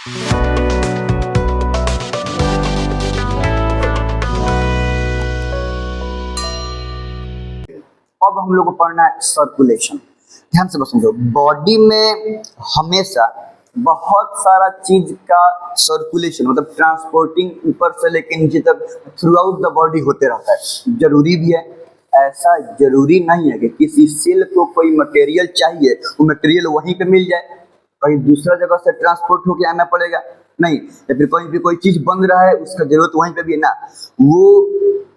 अब हम लोग को पढ़ना है सर्कुलेशन। ध्यान से बस समझो, बॉडी में हमेशा बहुत सारा चीज का सर्कुलेशन मतलब ट्रांसपोर्टिंग ऊपर से लेकर नीचे तक थ्रू आउट द बॉडी होते रहता है। जरूरी भी है, ऐसा जरूरी नहीं है कि किसी सेल को कोई मटेरियल चाहिए वो मटेरियल वहीं पे मिल जाए, कहीं दूसरा जगह से ट्रांसपोर्ट होके आना पड़ेगा नहीं, या फिर कहीं भी कोई चीज बन रहा है उसका जरूरत वहीं पे भी है ना, वो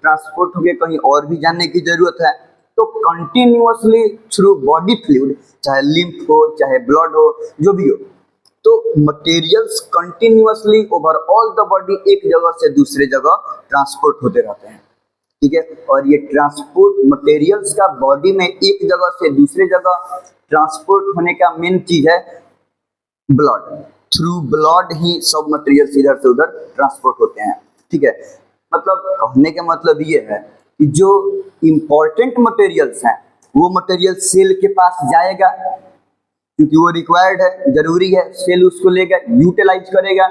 ट्रांसपोर्ट होके कहीं और भी जाने की जरूरत है। तो कंटिन्यूअसली थ्रू बॉडी फ्लूइड, चाहे लिम्फ हो चाहे ब्लड हो जो भी हो, तो materials continuously over all the body एक जगह से दूसरे जगह ट्रांसपोर्ट होते रहते हैं। ठीक है, और ये ट्रांसपोर्ट मटेरियल्स का बॉडी में एक जगह से दूसरे जगह ट्रांसपोर्ट होने का मेन चीज है ब्लड। थ्रू ब्लड ही सब मटेरियल्स इधर से उधर ट्रांसपोर्ट होते हैं। ठीक है, मतलब कहने का मतलब ये है कि जो इम्पोर्टेंट मटेरियल्स हैं वो मटेरियल सेल के पास जाएगा क्योंकि वो रिक्वायर्ड है, जरूरी है, सेल उसको लेगा, यूटिलाइज करेगा,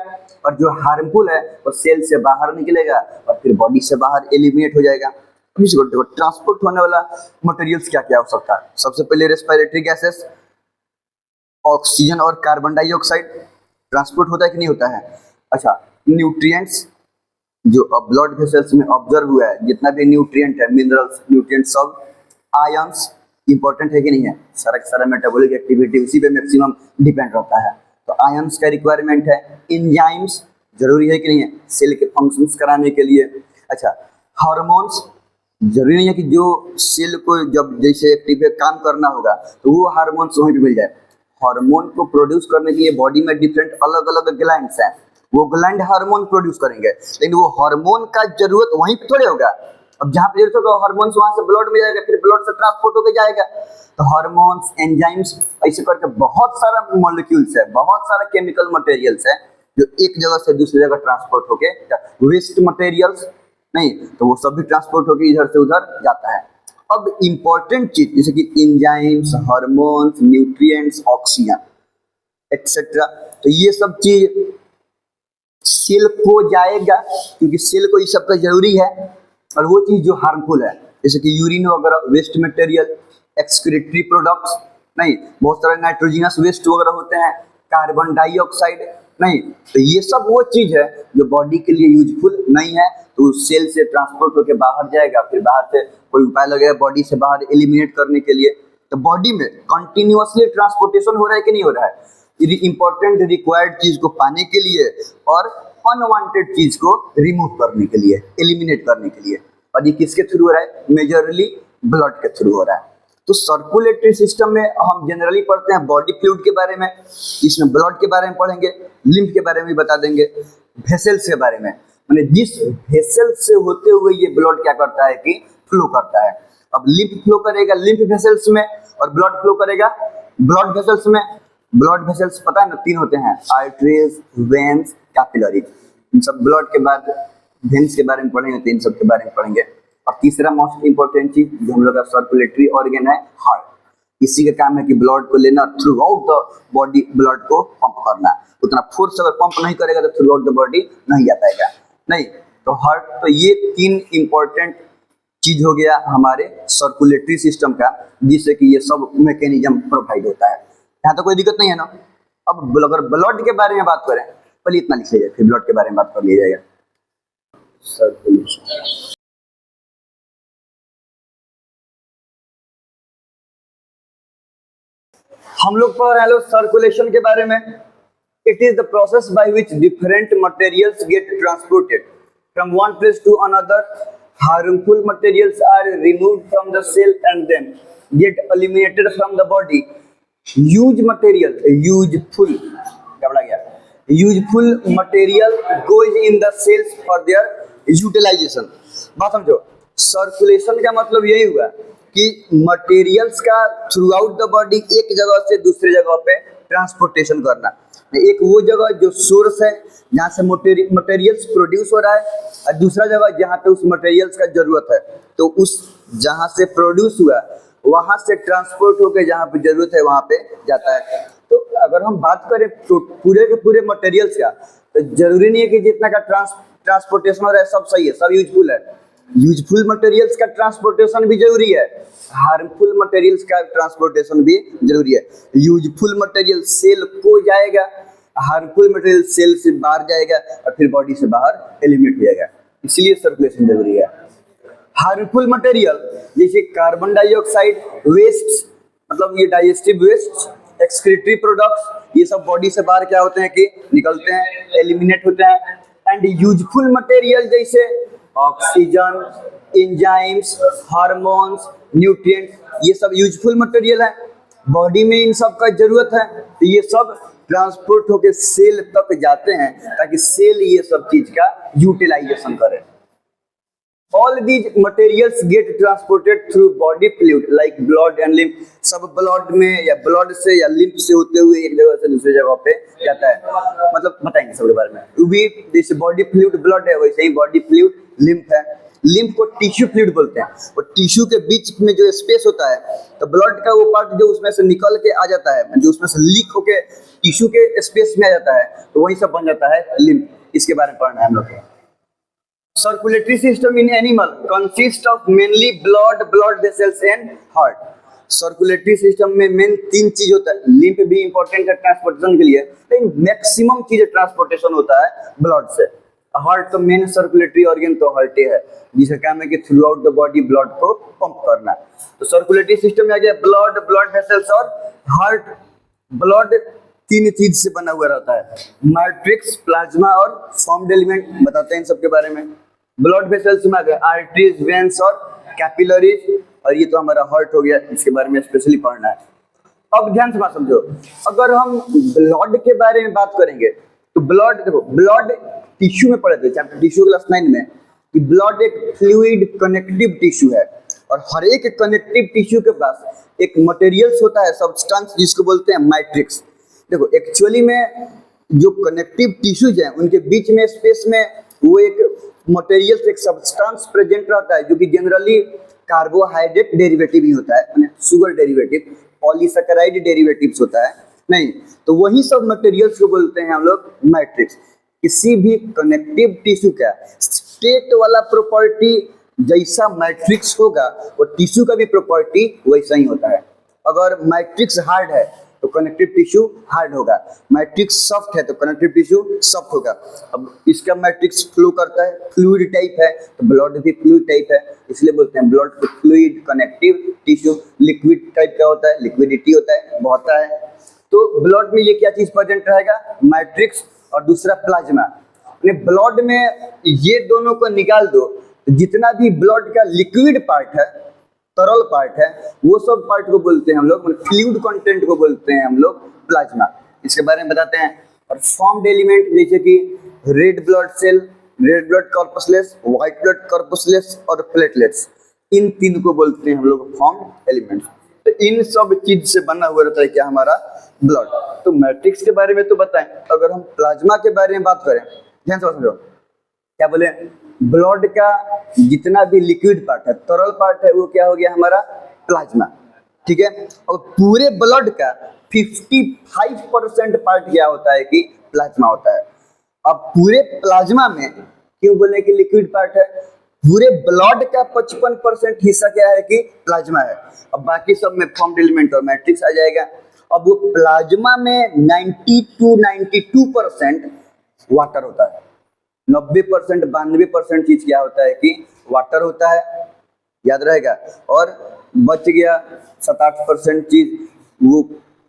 और जो हार्मफुल है वो सेल से बाहर निकलेगा और फिर बॉडी से बाहर एलिमिनेट हो जाएगा। ट्रांसपोर्ट होने वाला मटेरियल्स क्या क्या हो सकता है? सबसे पहले रेस्पिरेटरी गैसेस, ऑक्सीजन और कार्बन डाइऑक्साइड ट्रांसपोर्ट होता है कि नहीं होता है? अच्छा, न्यूट्रिएंट्स जो ब्लड वेसल्स में ऑब्जर्व हुआ है, जितना भी न्यूट्रिएंट है, मिनरल्स, न्यूट्रिएंट्स सब, आयंस इंपॉर्टेंट है कि नहीं है? सारा मेटाबॉलिक एक्टिविटी उसी पे मैक्सिमम डिपेंड रहता है, तो आयंस का रिक्वायरमेंट है। एंजाइम्स जरूरी है कि नहीं है सेल के फंक्शंस कराने के लिए। अच्छा, हार्मोन्स जरूरी नहीं है कि जो सेल को जब जैसे एक्टिव काम करना होगा तो वो हार्मोन्स वहीं पे मिल जाए। हार्मोन को प्रोड्यूस करने के लिए बॉडी में डिफरेंट अलग अलग ग्लैंड्स हैं, वो ग्लैंड हार्मोन प्रोड्यूस करेंगे, लेकिन वो हार्मोन का जरूरत वहीं पे थोड़े होगा। अब जहाँ पे जरूरत होगा हार्मोन्स वहां से ब्लड में जाएगा, फिर ब्लड से ट्रांसपोर्ट होकर जाएगा। तो हार्मोन्स, एंजाइम्स, ऐसे करके बहुत सारा मॉलिक्यूल्स है, बहुत सारा केमिकल मटेरियल्स है जो एक जगह से दूसरी जगह ट्रांसपोर्ट होके, वेस्ट मटेरियल्स नहीं तो वो सब भी ट्रांसपोर्ट होके इधर से उधर जाता है। अब इंपॉर्टेंट चीज जैसे कि enzymes, hormones, nutrients, oxygen etcetera, तो ये सब चीज सेल को जाएगा क्योंकि सेल को ये सब का जरूरी है। और वो चीज जो हार्मफुल है जैसे कि यूरिन वगैरह, वेस्ट मटेरियल, एक्सक्रीटरी प्रोडक्ट्स नहीं, बहुत सारे नाइट्रोजनस वेस्ट वगैरह होते हैं, कार्बन डाइऑक्साइड नहीं, तो ये सब वो चीज है जो बॉडी के लिए यूजफुल नहीं है, तो सेल से ट्रांसपोर्ट होकर बाहर जाएगा, फिर बाहर से कोई उपाय लगेगा बॉडी से बाहर एलिमिनेट करने के लिए। तो बॉडी में कंटिन्यूअसली ट्रांसपोर्टेशन हो रहा है कि नहीं हो रहा है इंपॉर्टेंट रिक्वायर्ड चीज को पाने के लिए और अनवांटेड चीज को रिमूव करने के लिए, एलिमिनेट करने के लिए। और ये किसके थ्रू हो रहा है? मेजरली ब्लड के थ्रू हो रहा है। तो सर्कुलेटरी सिस्टम में हम जनरली पढ़ते हैं बॉडी फ्लूइड के बारे में, इसमें ब्लड के बारे में पढ़ेंगे, लिम्फ के बारे में भी बता देंगे, वेसल्स के बारे में, माने जिस वेसल से होते हुए ये ब्लड क्या करता है कि फ्लो करता है। अब लिम्फ फ्लो करेगा लिम्फ वेसल्स में और ब्लड फ्लो करेगा ब्लड वेसल्स में। ब्लड वेसल्स पता है ना, 3 होते हैं, आर्टरीज, वेन्स, कैपिलरीज। इन सब ब्लड के बाद वेन्स के बारे में पढ़ेंगे, तो इन सब के बारे में पढ़ेंगे। और तीसरा मोस्ट इंपॉर्टेंट चीज जो हम लोग का सर्कुलेटरी ऑर्गन है, हार्ट। इसी का काम है कि ब्लड को लेना, through out the body blood को पंप करना। उतना फोर्स अगर पंप नहीं करेगा तो थ्रू आउट द बॉडी नहीं जा पाएगा नहीं। तो हार्ट, तो ये 3 इंपॉर्टेंट चीज हो गया हमारे सर्कुलेटरी सिस्टम का, जिससे कि ये सब मैकेनिज्म प्रोवाइड होता है। यहाँ तो कोई दिक्कत नहीं है ना। अब अगर ब्लड के बारे में बात करें, पहले इतना लिख लीजिए, फिर ब्लड के बारे में बात कर लिया जाएगा। सर्कुलेशन, हम लोग पढ़ रहे हैं सर्कुलेशन के बारे में। It is the process by which different materials get transported from one place to another. Harmful materials are removed from the cell and then get eliminated from the body. Use material, useful क्या बोला गया, useful material goes in the cells for their utilization. बात समझो, circulation का मतलब यही हुआ कि मटेरियल्स का थ्रू आउट द बॉडी एक जगह से दूसरी जगह पे ट्रांसपोर्टेशन करना। एक वो जगह जो सोर्स है जहाँ से मटेरियल्स प्रोड्यूस हो रहा है, और दूसरा जगह जहाँ पे उस मटेरियल्स का जरूरत है, तो उस जहाँ से प्रोड्यूस हुआ वहां से ट्रांसपोर्ट होकर जहाँ पे जरूरत है वहां पे जाता है। तो अगर हम बात करें तो पूरे के पूरे मटेरियल्स का, तो जरूरी नहीं है कि जितना का ट्रांसपोर्टेशन हो रहा है सब सही है, सब यूजफुल है। यूजफुल मटेरियल्स का ट्रांसपोर्टेशन भी जरूरी है, हार्मफुल मटेरियल्स का ट्रांसपोर्टेशन भी जरूरी है। यूजफुल मटेरियल सेल को जाएगा, हार्मफुल मटेरियल सेल से बाहर जाएगा और फिर बॉडी से बाहर एलिमिनेट हो जाएगा, इसलिए सर्कुलेशन जरूरी है। हार्मफुल मटेरियल जैसे कार्बन डाइऑक्साइड, वेस्ट मतलब ये डाइजेस्टिव वेस्ट, एक्सक्रीटरी प्रोडक्ट्स, ये सब बॉडी से बाहर क्या होते हैं कि निकलते हैं, एलिमिनेट होते हैं। एंड यूजफुल मटेरियल जैसे ऑक्सीजन, एंजाइम्स, हार्मोन्स, न्यूट्रिएंट, ये सब यूजफुल मटेरियल है, बॉडी में इन सब का जरूरत है, तो ये सब ट्रांसपोर्ट होकर सेल तक जाते हैं ताकि सेल ये सब चीज का यूटिलाइजेशन करे। All these materials get transported through body fluid like blood and lymph, सब ब्लड में या ब्लड से या लिम्फ से होते हुए एक जगह से दूसरी जगह पे जाता है। मतलब बताएंगे सबके बारे में, वो भी जैसे बॉडी फ्लूइड ब्लड है वैसे ही बॉडी फ्लूइड लिम्फ है। लिम्फ को टिश्यू फ्लूइड बोलते हैं, और टिश्यू के बीच में जो स्पेस होता है, तो ब्लड का वो पार्ट जो उसमें से निकल के आ जाता है, जो उसमें से लीक होके टिश्यू के स्पेस में आ जाता है, तो वही सब बन जाता है लिम्फ। इसके बारे में पढ़ना है हम लोग को। Circulatory system in animal consist of mainly blood vessels and heart. Circulatory system में मेन 3 चीज होता है, लिम्फ भी इंपॉर्टेंट है ट्रांसपोर्टेशन के लिए, लेकिन मैक्सिमम चीज ट्रांसपोर्टेशन होता है ब्लड से। हार्ट तो मेन सर्कुलेटरी ऑर्गन तो हार्ट है, जिसका काम है कि through out the body blood को पंप करना। तो सर्कुलेटरी सिस्टम में आ गया ब्लड वेसल्स और हार्ट। ब्लड 3 चीज से बना हुआ रहता है, मैट्रिक्स, प्लाज्मा और फॉर्म्ड एलिमेंट। बताते हैं इन सब के बारे में। ब्लड वेसल्स में आ गए आर्टरीज, वेन्स और कैपिलरीज, और ये तो हमारा हार्ट हो गया, इसके बारे में स्पेशली पढ़ना है। अब ध्यान से बात समझो, अगर हम ब्लड के बारे में बात करेंगे तो ब्लड देखो, ब्लड टिश्यू में पढ़े थे चैप्टर टिश्यू क्लास 9 में कि ब्लड एक फ्लूइड कनेक्टिव टिश्यू है, और हर एक कनेक्टिव टिश्यू के पास एक मटेरियल्स होता है, सब्सटेंस, जिसको बोलते हैं मैट्रिक्स। देखो एक्चुअली में जो कनेक्टिव टिश्यूज हैं उनके बीच में स्पेस में वो एक मटेरियल्स, एक सब्सटेंस प्रेजेंट रहता है, जो कि जनरली कार्बोहाइड्रेट डेरिवेटिव ही होता है, माने शुगर डेरिवेटिव, पॉलीसैकेराइड डेरिवेटिव्स होता है नहीं, तो वही सब मटेरियल्स को बोलते हैं हम लोग मैट्रिक्स। किसी भी कनेक्टिव टिश्यू का स्टेट वाला प्रॉपर्टी जैसा मैट्रिक्स होगा, वो टिश्यू का भी प्रॉपर्टी वैसा ही होता है। अगर मैट्रिक्स हार्ड है तो कनेक्टिव टिश्यू हार्ड होगा, मैट्रिक्स सॉफ्ट है तो कनेक्टिव टिश्यू सॉफ्ट होगा। अब इसका मैट्रिक्स फ्लो करता है, फ्लूइड टाइप है, तो ब्लड भी फ्लूइड टाइप है, इसलिए बोलते हैं ब्लड को fluid connective tissue. Liquid type का होता है, लिक्विडिटी होता है, बहता है। तो ब्लड में ये क्या चीज प्रेजेंट रहेगा, मैट्रिक्स, और दूसरा प्लाज्मा। ब्लड में ये दोनों को निकाल दो, जितना भी ब्लड का लिक्विड पार्ट है, तरल पार्ट है, वो सब पार्ट को बोलते हैं हम लोग, फ्लूइड कंटेंट को बोलते हैं हम लोग प्लाज्मा। इसके बारे में बताते हैं। और फॉर्म्ड एलिमेंट जैसे कि red blood cell, red blood corpuscles, white blood corpuscles और प्लेटलेट्स, इन 3 को बोलते हैं हम लोग फॉर्म्ड एलिमेंट्स। तो इन सब चीज से बना हुआ रहता है क्या हमारा ब्लड। तो मैट्रिक्स के बारे में तो बताएं, अगर हम प्लाज्मा के बारे में बात करें, ध्यान से समझो, क्या बोले, ब्लड का जितना भी लिक्विड पार्ट है, तरल पार्ट है, वो क्या हो गया हमारा प्लाज्मा, ठीक है। और पूरे ब्लड का 55% पार्ट क्या होता है कि प्लाज्मा होता है। अब पूरे प्लाज्मा में क्यों बोले कि लिक्विड पार्ट है, पूरे ब्लड का 55% हिस्सा क्या है कि प्लाज्मा है। अब बाकी सब में फॉर्म्ड एलिमेंट और मैट्रिक्स आ जाएगा। अब वो प्लाज्मा में 92% वाटर होता है, 90% 92% चीज क्या होता है कि वाटर होता है, याद रहेगा। और बच गया 7-8% चीज वो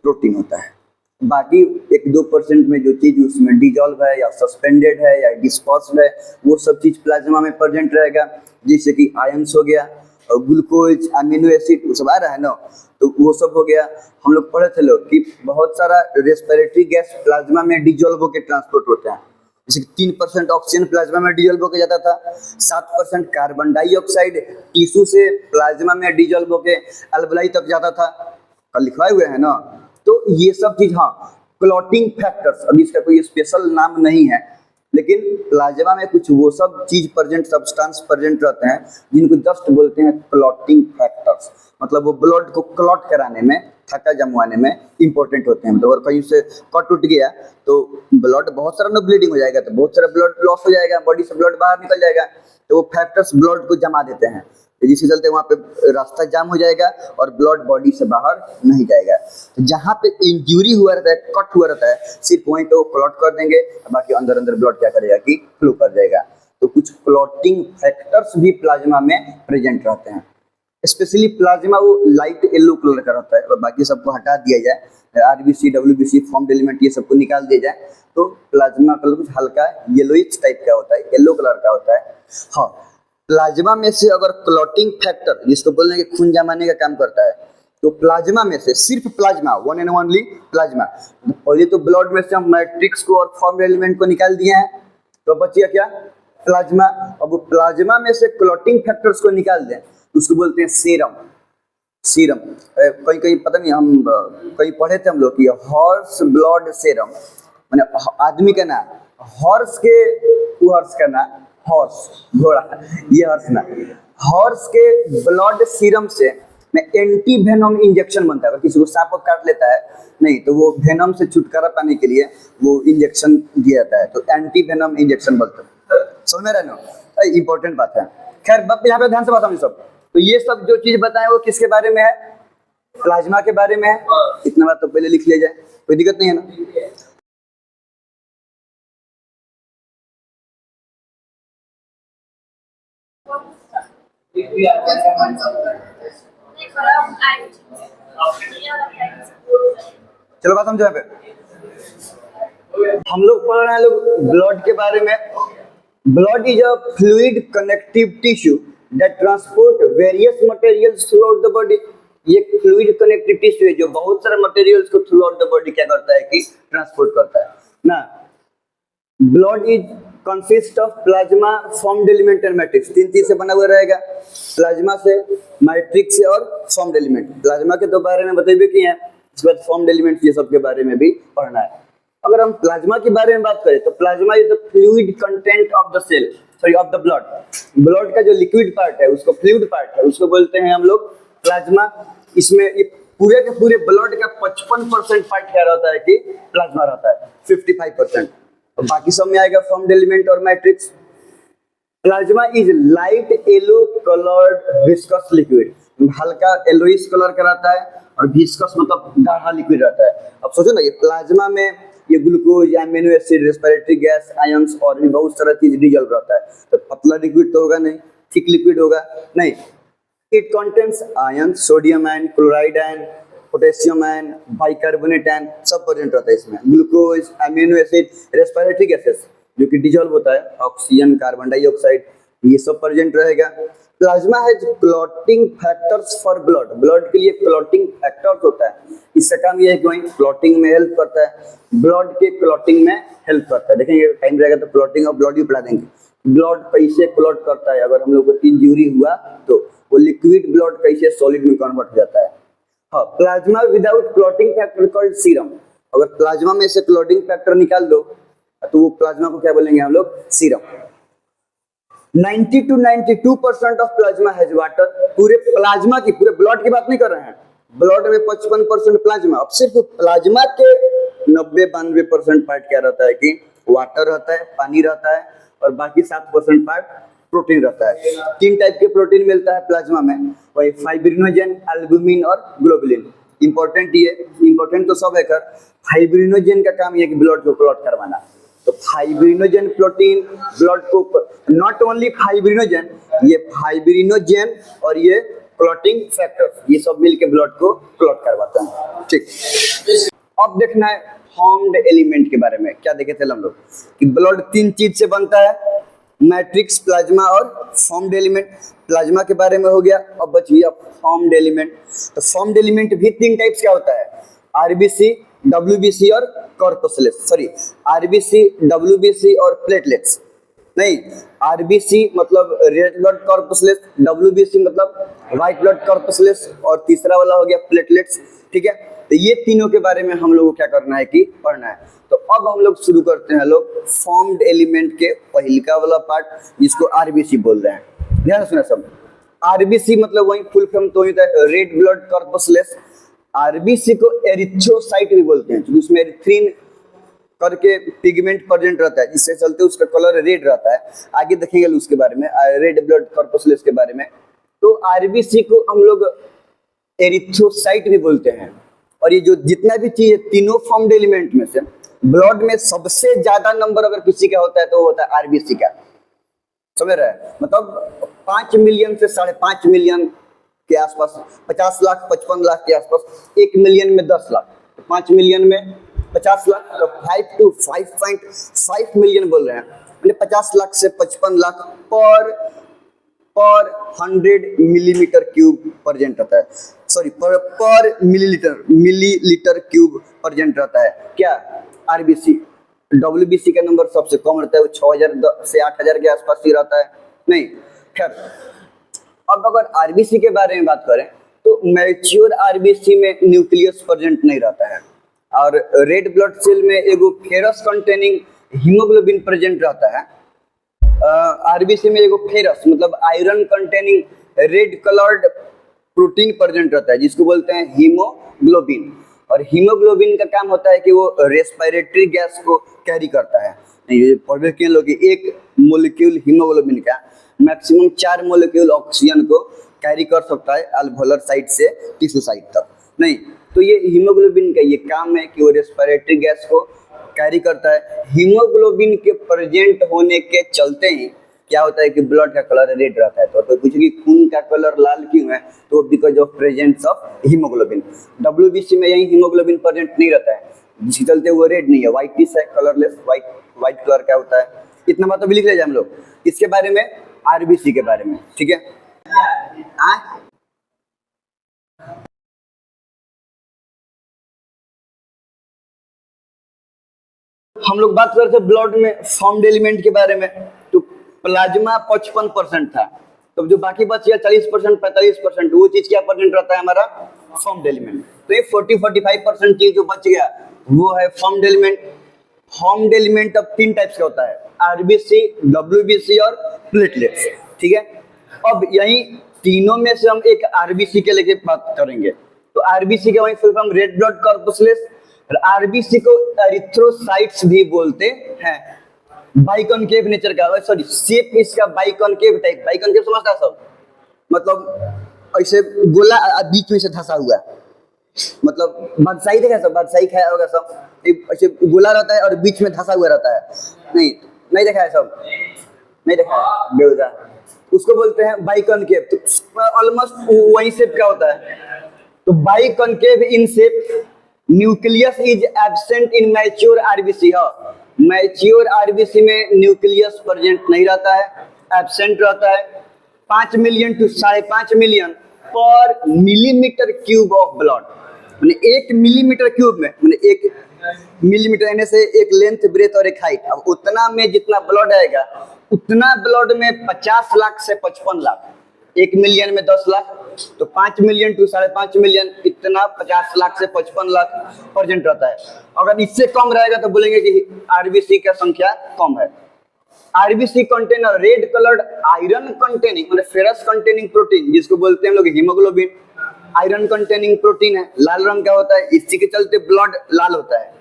प्रोटीन होता है। बाकी 1-2% में जो चीज उसमें डिजॉल्व है या सस्पेंडेड है या डिस्पर्स्ड है, वो सब चीज प्लाज्मा में प्रेजेंट रहेगा, जैसे कि आयंस हो गया और ग्लूकोज, अमीनो एसिड, वो सब आ रहा है ना, तो वो सब हो गया। हम लोग पढ़े थे लोग कि बहुत सारा रेस्पिरेटरी गैस प्लाज्मा में डिजॉल्व होकर ट्रांसपोर्ट होते हैं, जैसे 3% ऑक्सीजन प्लाज्मा में डिजॉल्व होकर जाता था, 7% कार्बन डाइऑक्साइड टिश्यू से प्लाज्मा में डिजॉल्व होकर अल्वलाई तक जाता था, कल लिखवाए हुए हैं ना। तो ये सब चीज, हाँ, क्लॉटिंग फैक्टर्स, अभी इसका कोई स्पेशल नाम नहीं है, लेकिन प्लाज्मा में कुछ वो सब चीज प्रेजेंट, सब्सटेंस प्रेजेंट रहते हैं जिनको जस्ट बोलते हैं क्लॉटिंग फैक्टर्स। मतलब वो ब्लड को क्लॉट कराने में थक्का जमवाने में इंपॉर्टेंट होते हैं। मतलब अगर कहीं से कट उठ गया तो ब्लड बहुत सारा ना ब्लीडिंग हो जाएगा, तो बहुत सारा ब्लड लॉस हो जाएगा, बॉडी से ब्लड बाहर निकल जाएगा, तो वो फैक्टर्स ब्लड को जमा देते हैं, तो जिसके चलते वहाँ पे रास्ता जाम हो जाएगा और ब्लड बॉडी से बाहर नहीं जाएगा। तो जहाँ पे इंजरी हुआ रहता है, कट हुआ रहता है, सिर्फ वहीं पे वो क्लॉट कर देंगे, बाकी अंदर अंदर ब्लड क्या करेगा कि फ्लो कर जाएगा। तो कुछ क्लॉटिंग फैक्टर्स भी प्लाज्मा में प्रेजेंट रहते हैं। स्पेशली प्लाज्मा वो लाइट येलो कलर का रहता है, और बाकी सबको हटा दिया जाए, आरबीसी, डब्ल्यूबीसी, फॉर्म्ड एलिमेंट ये सबको निकाल दिया जाए, तो प्लाज्मा कलर कुछ हल्का येलोइश टाइप का होता है, येलो कलर का होता है। हाँ, प्लाज्मा में से अगर क्लॉटिंग फैक्टर, जिसको बोलने के खून जमाने का काम करता है, तो प्लाज्मा में से सिर्फ plasma, one and only plasma. पहले तो ब्लड में से हम मैट्रिक्स को और फॉर्म्ड एलिमेंट को निकाल दिए हैं, तो बचिए क्या? प्लाज्मा। अब प्लाज्मा में से क्लॉटिंग फैक्टर्स को निकाल दें, उसको बोलते हैं सीरम। सीरम कहीं कहीं पता नहीं, हम कहीं पढ़े थे हम लोग कि हॉर्स ब्लड सीरम, माने आदमी का ना, हॉर्स के, वो हॉर्स का ना, हॉर्स घोड़ा, ये हॉर्स ना, हॉर्स के ब्लड सीरम से में एंटी वेनम इंजेक्शन बनता है। अगर किसी को सांप काट लेता है नहीं, तो वो वेनम से छुटकारा पाने के लिए वो इंजेक्शन दिया जाता है, तो एंटी वेनम इंजेक्शन बोलते हैं। समझ में रहे ना, इंपॉर्टेंट बात है। खैर यहाँ पे ध्यान से बात समझ सब। तो ये सब जो चीज बताएं वो किसके बारे में है? प्लाज्मा के बारे में है। इतना बात तो पहले लिख लिया जाए, कोई दिक्कत नहीं है ना। चलो बात समझो। यहाँ पे हम लोग पढ़ रहे हैं लोग ब्लड के बारे में। Blood is a fluid connective tissue that transport various materials through out the body. ये फ्लूइड कनेक्टिव टिश्यू है जो बहुत सारे मटेरियल्स को थ्रू आउट द बॉडी क्या करता है कि ट्रांसपोर्ट करता है ना। Blood is consist of plasma, formed element and matrix. तीन चीज से बना हुआ रहेगा, प्लाज्मा से, मैट्रिक्स से और फॉर्म्ड एलिमेंट। प्लाज्मा के तो बारे में बताइए कि है, इसके बाद फॉर्म्ड एलिमेंट ये सब के बारे में भी पढ़ना है। अगर हम प्लाज्मा के बारे में बात करें तो plasma is the fluid content of the cell, sorry of the blood. Blood का जो लिक्विड पार्ट है, उसको फ्लूइड पार्ट है, उसको बोलते हैं हम लोग प्लाज्मा। इसमें ये पूरे के पूरे ब्लड का 55% पार्ट क्या रहता है कि प्लाज्मा रहता है, 55%। और बाकी सब में आएगा फॉर्म्ड एलिमेंट और matrix. Plasma is light yellow coloured viscous liquid, हल्का येलोइश कलर का रहता है, और विस्कस मतलब गाढ़ा लिक्विड रहता है। अब सोचो ना, ये प्लाज्मा में ये glucose, amino acid, respiratory gas, ions और भी बहुत सारा चीज डिजॉल्व रहता है। तो पतला लिक्विड तो होगा नहीं, थिक लिक्विड होगा नहीं। It contains ion, sodium ion, chloride ion, potassium ion, bicarbonate ion, सब प्रेजेंट रहता है इसमें। Glucose, amino acid, respiratory gases जो कि डिजॉल्व होता है, ऑक्सीजन, कार्बन डाइऑक्साइड, ये सब प्रेजेंट रहेगा। Plasma has clotting factors for blood. Blood के लिए क्लॉटिंग फैक्टर्स होता है, इसका काम ये है कि क्लॉटिंग में हेल्प करता है, ब्लड के क्लॉटिंग में हेल्प करता है। देखेंगे टाइम रहेगा तो क्लॉटिंग और ब्लड भी पढ़ा देंगे। ब्लड कैसे क्लॉट करता है, अगर हम लोग को इंजरी हुआ तो वो लिक्विड ब्लड कैसे सॉलिड में कन्वर्ट हो जाता है। हाँ, plasma without clotting factor called serum. अगर प्लाज्मा में से क्लॉटिंग फैक्टर निकाल दो तो वो प्लाज्मा को क्या बोलेंगे हम लोग? Serum. 90 to 92% of plasma has water. पूरे प्लाज्मा की, पूरे ब्लड की बात नहीं कर रहे हैं, ब्लड में 55% प्लाज्मा। अब सिर्फ प्लाज्मा के 90-92% पार्ट क्या रहता है कि वाटर रहता है, पानी रहता है, और बाकी 7% पार्ट प्रोटीन रहता है। तीन टाइप के प्रोटीन मिलता है प्लाज्मा में, वही फाइब्रिनोजेन, एल्बुमिन और ग्लोबुलिन। इंपॉर्टेंट तो सब है कर। फाइब्रिनोजेन का काम ये कि ब्लड को क्लॉट करवाना। तो फाइब्रिनोजेन प्रोटीन ब्लड को, नॉट ओनली फाइब्रिनोजेन, ये फाइब्रिनोजेन और ये क्लॉटिंग फैक्टर्स, ये सब मिलके ब्लड को क्लॉट करवाता है। ठीक, अब देखना है फॉर्म्ड एलिमेंट के बारे में। क्या देखे थे हम लोग कि ब्लड तीन चीज से बनता है, मैट्रिक्स, प्लाज्मा और फॉर्म्ड एलिमेंट। प्लाज्मा के बारे में हो गया, अब बच गया फॉर्म्ड एलिमेंट। तो फॉर्म्ड एलिमेंट भी तीन टाइप्स का होता है, आरबीसी, डब्ल्यूबीसी और कॉर्पसलेट्स। सॉरी, आरबीसी, डब्ल्यूबीसी और प्लेटलेट्स नहीं। आरबीसी मतलब रेड ब्लड कॉर्पसलेट्स, डब्ल्यूबीसी मतलब व्हाइट ब्लड कॉर्पसलेट्स, और तीसरा वाला हो गया प्लेटलेट्स। ठीक है, तो ये तीनों के बारे में हम लोग को क्या करना है कि पढ़ना है। तो अब हम लोग शुरू करते हैं लोग फॉर्म्ड एलिमेंट के पहिलका वाला पार्ट, जिसको आरबीसी बोल रहे हैं। ध्यान सुना सब। आरबीसी मतलब वही फुल फॉर्म तो होता है रेड ब्लड कॉर्पसलेट्स। आरबीसी को एरिथ्रोसाइट भी बोलते हैं, क्योंकि उसमें एरिथ्रिन करके पिगमेंट प्रेजेंट रहता है, जिससे चलते उसका कलर रेड रहता है। आगे देखेंगे उसके बारे में, रेड ब्लड कॉर्पसलेस के बारे में। तो आरबीसी को हम लोग एरिथ्रोसाइट भी बोलते हैं। और ये जो जितना भी चीज है, तीनों फॉर्म्ड एलिमेंट में से ब्लड में सबसे ज्यादा नंबर अगर किसी का होता है तो वो होता है आरबीसी का। समझ रहे हैं? मतलब 5 मिलियन से 5.5 मिलियन के आसपास, 50 लाख 55 लाख के आसपास, 1 मिलियन में 10 लाख, 5 मिलियन में 50 लाख, तो 5 to 5.5 मिलियन बोल रहे हैं, मतलब 50 लाख से 55 लाख पर 100 मिलीमीटर क्यूब प्रेजेंट रहता है। सॉरी, पर मिलीलीटर क्यूब प्रेजेंट रहता है क्या? आरबीसी। डब्ल्यूबीसी का नंबर सबसे कम रहता है, वो 6000 से 8000 के आसपास ही रहता है। नहीं, खैर, अब अगर आरबीसी के बारे में बात करें तो मैच्योर आरबीसी में न्यूक्लियस प्रेजेंट नहीं रहता है, और रेड ब्लड सेल में एगो फेरस कंटेनिंग हीमोग्लोबिन प्रेजेंट रहता है। आरबीसी में एगो फेरस मतलब iron containing red coloured protein present रहता है, जिसको बोलते हैं हीमोग्लोबिन। और हीमोग्लोबिन का काम होता है कि वो रेस्पिरेटरी गैस को कैरी करता है। ये पढ़े के लोग, एक मोलिक्यूल हीमोग्लोबिन का मैक्सिमम 4 मोलिक्यूल ऑक्सीजन को कैरी कर सकता है अल्वोलर साइड से टिश्यू साइड तक। नहीं, तो ये हीमोग्लोबिन का ये काम है कि वो रेस्पिरेटरी गैस को कैरी करता है। हीमोग्लोबिन के प्रेजेंट होने के चलते ही क्या होता है कि ब्लड का कलर रेड रहता है। तो पूछे कि खून का कलर लाल क्यों है, तो because of presence of haemoglobin. WBC में यही हीमोग्लोबिन प्रेजेंट नहीं रहता है, जिसके चलते वो रेड नहीं है, व्हाइटिश है, कलरलेस व्हाइट कलर का होता है। इतना बात तो भी लिख ले हम लोग इसके बारे में, आरबीसी के बारे में, ठीक है। हम लोग बात करते थे ब्लड में फॉर्म्ड एलिमेंट के बारे में, तो प्लाज्मा 55% था, तो जो बाकी बच गया 40% 45%, वो चीज क्या प्रेजेंट रहता है हमारा? Formed element. तो ये 40-45% चीज जो बच गया वो है फॉर्म्ड एलिमेंट। फॉर्म्ड एलिमेंट अब 3 टाइप्स का होता है, आरबीसी, डब्ल्यूबीसी और प्लेटलेट्स, ठीक है। अब यही तीनों में से हम एक आरबीसी के लेके बात करेंगे। तो आरबीसी के वही full form red blood corpuscles, RBC को एरिथ्रोसाइट्स भी बोलते हैं। बाइकॉनकेव नेचर का, सॉरी शेप इसका बाइकॉनकेव टाइप। बाइकॉनकेव समझता है सब, मतलब ऐसे गोला बीच में से धंसा हुआ, मतलब बादशाही देखा सब, बादशाही खाया होगा सब, ऐसे गोला रहता है और बीच में धंसा हुआ रहता है। नहीं देखा है सब, नहीं देखा है बेवजह, उसको बोलते हैं बाइकॉनकेव। तो ऑलमोस्ट वही शेप का होता है। तो biconcave in shape, nucleus is absent in mature RBC. Mature RBC में न्यूक्लियस प्रेजेंट नहीं रहता है, एब्सेंट रहता है। 5 मिलियन to 5.5 मिलियन पर मिलीमीटर क्यूब ऑफ ब्लड, मैंने 1 मिलीमीटर क्यूब में, मैंने 1 मिलीमीटर यानी से एक लेंथ, ब्रेथ और एक हाइट। अब उतना में जितना ब्लड आएगा, उतना ब्लड में 50 लाख से 55 लाख, 1 मिलियन में 10 लाख, तो 5 मिलियन to 5.5 मिलियन, इतना 50 लाख से 55 लाख प्रेजेंट रहता है। अगर इससे कम रहेगा तो बोलेंगे कि आरबीसी का संख्या कम है। RBC contain red coloured iron containing, मतलब फेरस कंटेनिंग प्रोटीन, जिसको बोलते हैं हम लोग हीमोग्लोबिन। आयरन कंटेनिंग प्रोटीन है, लाल रंग का होता है, इसी के चलते ब्लड लाल होता है।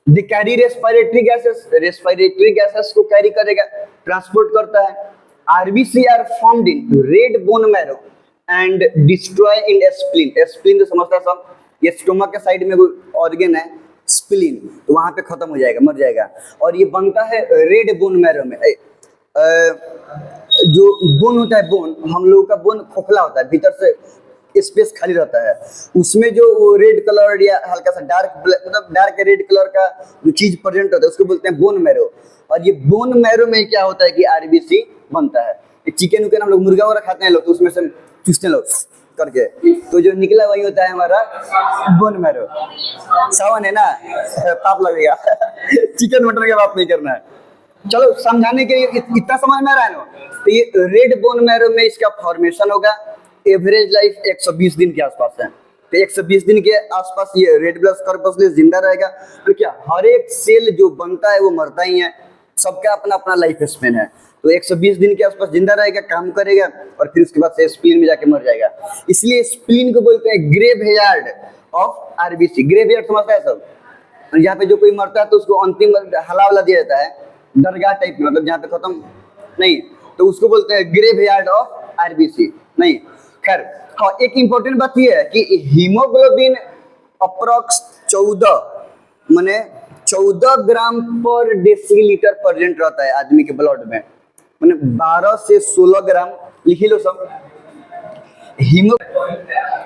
They carry respiratory gases, respiratory gases को कैरी करेगा, ट्रांसपोर्ट करता है। RBC are formed in red bone marrow and destroy in spleen. Spleen तो समझता सब, ये स्टोमक के साइड में कोई ऑर्गन है स्प्लीन, तो वहां पे खत्म हो जाएगा, मर जाएगा। और ये बनता है रेड बोन मैरो में। जो बोन होता है, बोन हम लोगों का बोन खोखला होता है, भीतर से स्पेस खाली रहता है, उसमें जो रेड कलर या हल्का सा डार्क मतलब डार्क रेड कलर का जो चीज प्रेजेंट होता है उसको बोलते हैं बोन मैरो। और ये बोन मैरो में क्या होता है कि आरबीसी बनता है। चिकन उकन हम लोग मुर्गा वगैरह खाते हैं लोग, तो उसमें से चूसते हैं लोग करके, तो जो निकला वही होता है हमारा बोन मैरो। सावन है ना, पाप लगेगा चिकन मटन का बात नहीं करना है। चलो समझाने के लिए इतना समझ में आ रहा है ना। तो ये रेड बोन मैरो में इसका फॉर्मेशन होगा। एवरेज लाइफ 120 दिन के आसपास है, तो 120 दिन के आसपास ये रेड ब्लड कॉर्पसलेस जिंदा रहेगा। तो क्या हर एक सेल जो बनता है वो मरता ही है, सबका अपना अपना लाइफ स्पेन है। तो 120 दिन के आसपास जिंदा रहेगा, काम करेगा, और फिर उसके बाद से स्प्लीन में जाके मर जाएगा। इसलिए स्प्लीन को बोलते हैं graveyard of RBC. Graveyard समझता है सब, जहाँ पे जो कोई मरता है तो उसको अंतिम हलावला दिया जाता है, दरगाह टाइप में, मतलब जहाँ पे खत्म नहीं, तो उसको बोलते हैं ग्रेवयार्ड ऑफ आरबीसी। नहीं खैर, हाँ एक इंपॉर्टेंट बात ये है कि हीमोग्लोबिन अप्रोक्स 14 माने 14 ग्राम पर डेसीलीटर प्रेजेंट रहता है आदमी के ब्लड में, माने 12 से 16 ग्राम। लिख लो सब, हीमो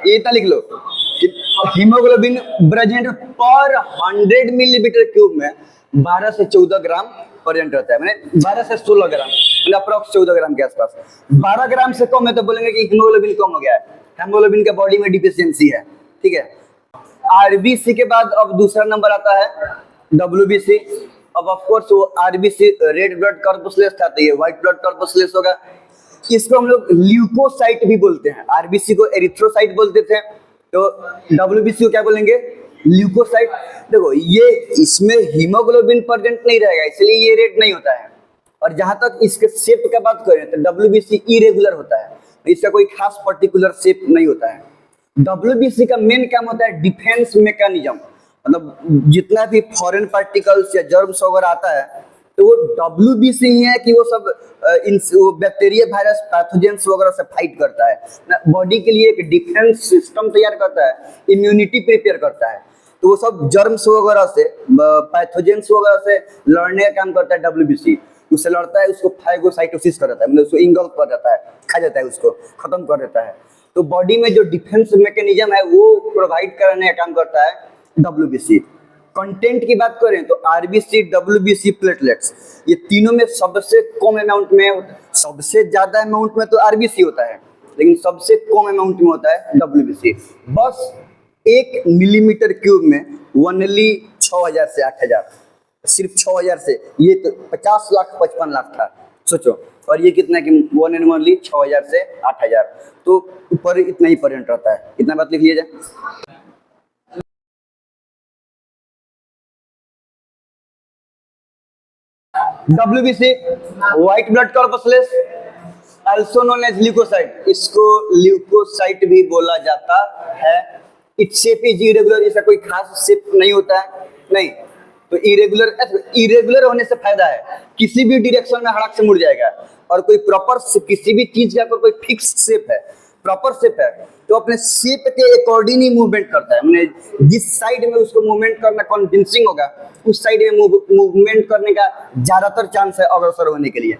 ये इतना लिख लो कि हीमोग्लोबिन प्रेजेंट पर 100 मिलीमीटर क्यूब में 12 से 14 ग्राम प्रेजेंट रहता है, मैंने 12 से 16 ग्राम, मतलब अप्रोक्स 14 ग्राम के आसपास। 12 ग्राम से कम है तो बोलेंगे कि हीमोग्लोबिन कम हो गया है, हीमोग्लोबिन के बॉडी में डिफिशियंसी है, ठीक है। आरबीसी के बाद अब दूसरा नंबर आता है डब्ल्यूबीसी। अब ऑफ कोर्स वो आरबीसी रेड ब्लड कॉर्पसलेस था, तो ये व्हाइट ब्लड कॉर्पसलेस होगा। इसको हम लोग ल्यूकोसाइट भी बोलते हैं, आरबीसी को एरिथ्रोसाइट बोलते थे, तो डब्ल्यूबीसी को क्या बोलेंगे, ल्यूकोसाइट। देखो ये इसमें हीमोग्लोबिन प्रेजेंट नहीं रहेगा, इसलिए ये रेड नहीं होता है। और जहां तक इसके शेप का बात करें तो डब्ल्यूबीसी इरेगुलर होता है, इसका कोई खास पर्टिकुलर शेप नहीं होता है। डब्ल्यूबीसी का मेन काम होता है डिफेंस मैकेनिज्म, मतलब जितना भी फॉरेन पार्टिकल्स या जर्म्स वगैरह आता है तो वो डब्ल्यूबीसी ही है कि वो सब वो बैक्टीरिया, वायरस, पैथोजेंस वगैरह से फाइट करता है, बॉडी के लिए एक डिफेंस सिस्टम तैयार करता है, इम्यूनिटी प्रिपेयर करता है। तो वो सब जर्म्स वगैरह से, पैथोजेंस वगैरह से लड़ने का काम करता है डब्ल्यूबीसी। उससे लड़ता है, उसको फाइगोसाइटोसिस कर देता है, मतलब उसको इंगल्फ कर देता है, खा जाता है, उसको खत्म कर देता है। तो बॉडी में जो डिफेंस मैकेनिज्म है वो प्रोवाइड करने का काम करता है डब्ल्यूबीसी। कंटेंट की बात करें तो आरबीसी, डब्ल्यूबीसी, प्लेटलेट्स, ये तीनों में सबसे कम अमाउंट में, सबसे ज्यादा अमाउंट में तो आरबीसी होता है, लेकिन सबसे कम अमाउंट में होता है डब्ल्यूबीसी। बस 1 मिलीमीटर क्यूब में ओनली 6000 से 8000, सिर्फ 6000 से, ये तो 50 लाख 55 लाख था, सोचो। और ये कितना कि वन एंड ओनली 6000 से 8000, तो ऊपर इतना ही प्रेजेंट रहता है। इतना बात लिख लिया जाए। WBC white blood corpuscles, also known as leukocyte, इसको ल्यूकोसाइट भी बोला जाता है। इट्स शेप इज इरेगुलर, इसका कोई खास शेप नहीं होता है, नहीं तो इरेगुलर होने से फायदा है, किसी भी डायरेक्शन में हड़क से मुड़ जाएगा। और कोई प्रॉपर किसी भी चीज का कोई फिक्स शेप है, प्रॉपर शेप है, तो अपने शेप के अकॉर्डिंग ही मूवमेंट करता है, मैंने जिस साइड में उसको मूवमेंट करना कन्विंसिंग होगा उस साइड में मूवमेंट करने का ज्यादातर चांस है अग्रसर होने के लिए।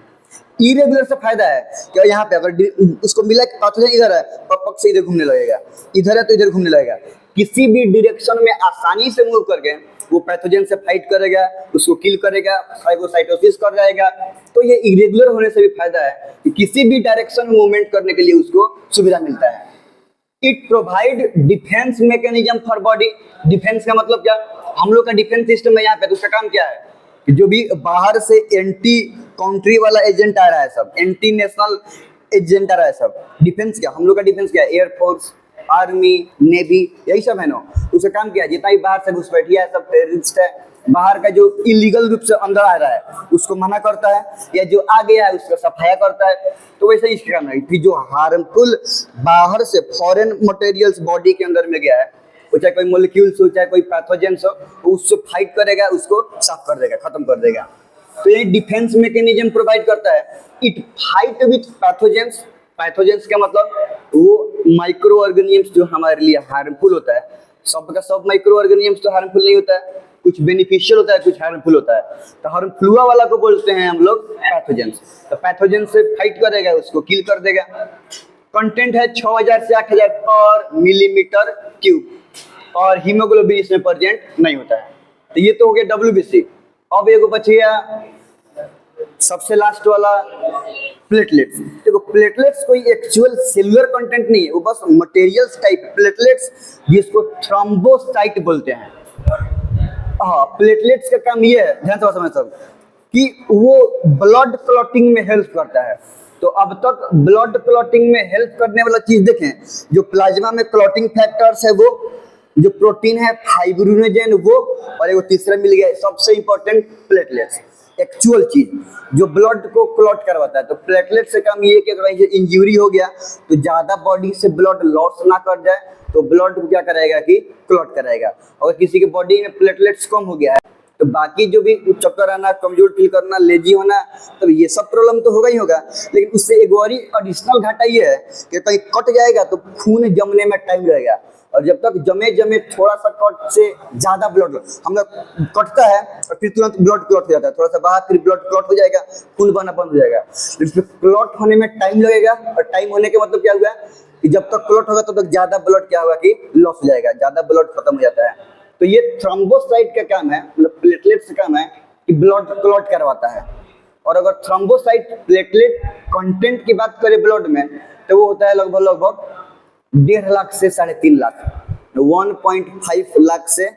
इरेगुलर से फायदा है कि यहाँ पे अगर उसको मिला कि पैथोजन इधर है तो पक्ष से इधर घूमने लगेगा, इधर है तो इधर घूमने लगेगा, किसी भी डायरेक्शन में आसानी से मूव करके वो पैथोजन से फाइट करेगा, उसको किल करेगा, फाइगोसाइटोसिस कर जाएगा। तो ये इरेगुलर होने से भी फायदा है कि किसी भी डायरेक्शन में मूवमेंट करने के लिए उसको सुविधा मिलता है। It provide defence mechanism for body. Defence का मतलब क्या, हम लोग का डिफेंस सिस्टम है यहाँ पे, तो उसका काम क्या है कि जो भी बाहर से एंटी कंट्री वाला एजेंट आ रहा है, सब एंटी नेशनल एजेंट आ रहा है, सब डिफेंस क्या, हम लोग का डिफेंस क्या है, एयरफोर्स, आर्मी, नेवी, यही सब है ना। उसका काम क्या है, जितना भी बाहर से घुसपैठिया है, सब टेररिस्ट है, बाहर का जो इलीगल रूप से अंदर आ रहा है उसको मना करता है, या जो आ गया है उसका सफाया करता है। तो वैसे ही इसका काम है कि जो हार्मफुल बाहर से फॉरेन मटेरियल्स बॉडी के अंदर में गया है, वो चाहे कोई मोलिक्यूल्स हो, चाहे कोई पैथोजेंस हो, तो उससे फाइट करेगा, उसको साफ कर देगा, खत्म कर देगा। तो ये डिफेंस मैकेनिज्म प्रोवाइड करता है। It fight with pathogens. Pathogens का मतलब वो माइक्रो ऑर्गेनिजम्स जो हमारे लिए हार्मफुल होता है। सबका सब माइक्रो ऑर्गेनिजम्स तो हार्मफुल नहीं होता है, कुछ बेनिफिशियल होता है, कुछ हार्मफुल होता है। तो हार्मफुल वाला को बोलते हैं हम लोग पैथोजेंस। तो पैथोजेंस से फाइट करेगा, उसको किल कर देगा। कंटेंट है 6000 से 8000 पर मिलीमीटर क्यूब, और हीमोग्लोबिन इसमें प्रेजेंट नहीं होता है। तो ये तो हो गया डब्ल्यूबीसी। अब एगो बचिया सबसे लास्ट वाला प्लेटलेट्स। देखो प्लेटलेट्स कोई एक्चुअल सेलुलर कंटेंट नहीं है, वो बस मटेरियल्स टाइप प्लेटलेट्स, जिसको थ्रोम्बोसाइट बोलते हैं। हाँ, प्लेटलेट्स का काम ये है, ध्यान से समझ सब, कि वो ब्लड क्लॉटिंग में हेल्प करता है। तो अब तक ब्लड क्लॉटिंग में हेल्प करने वाला चीज देखें, जो प्लाज्मा में क्लॉटिंग फैक्टर्स है वो, जो प्रोटीन है फाइब्रिनोजेन वो, और एक तीसरा मिल गया सबसे इंपॉर्टेंट प्लेटलेट्स। एक्चुअल चीज जो ब्लड को क्लॉट करवाता है। तो प्लेटलेट से काम ये है कि अगर इंजरी हो गया तो ज्यादा बॉडी से ब्लड लॉस ना कर जाए, तो ब्लड को क्या कराएगा कि क्लॉट कराएगा। अगर किसी के बॉडी में प्लेटलेट्स कम हो गया है तो बाकी जो भी चक्कर आना, कमजोर फील करना, लेजी होना, तो ये सब प्रॉब्लम तो होगा ही होगा। लेकिन उससे एक और एडिशनल घाटा ये है कि कहीं कट जाएगा तो खून जमने में टाइम लगेगा, और जब तक जमे जमे थोड़ा सा कट से ज्यादा ब्लड हम लोग कटता है और फिर तुरंत ब्लड क्लॉट हो जाता है, थोड़ा सा बाहर फिर ब्लड क्लॉट हो जाएगा, खून बहना बंद हो जाएगा। इसमें क्लॉट होने में टाइम लगेगा, और टाइम होने के मतलब क्या हुआ कि जब तक क्लॉट होगा तब तक ज्यादा ब्लड क्या होगा कि लॉस हो जाएगा, ज्यादा ब्लड खत्म हो जाता है। तो ये थ्रोम्बोसाइट का काम है, मतलब प्लेटलेट्स का काम है कि ब्लड क्लॉट करवाता है। और अगर थ्रोम्बोसाइट प्लेटलेट कंटेंट की बात करें ब्लड में तो वो होता है लगभग 1.5 लाख से 3.5 लाख, 1.5 लाख से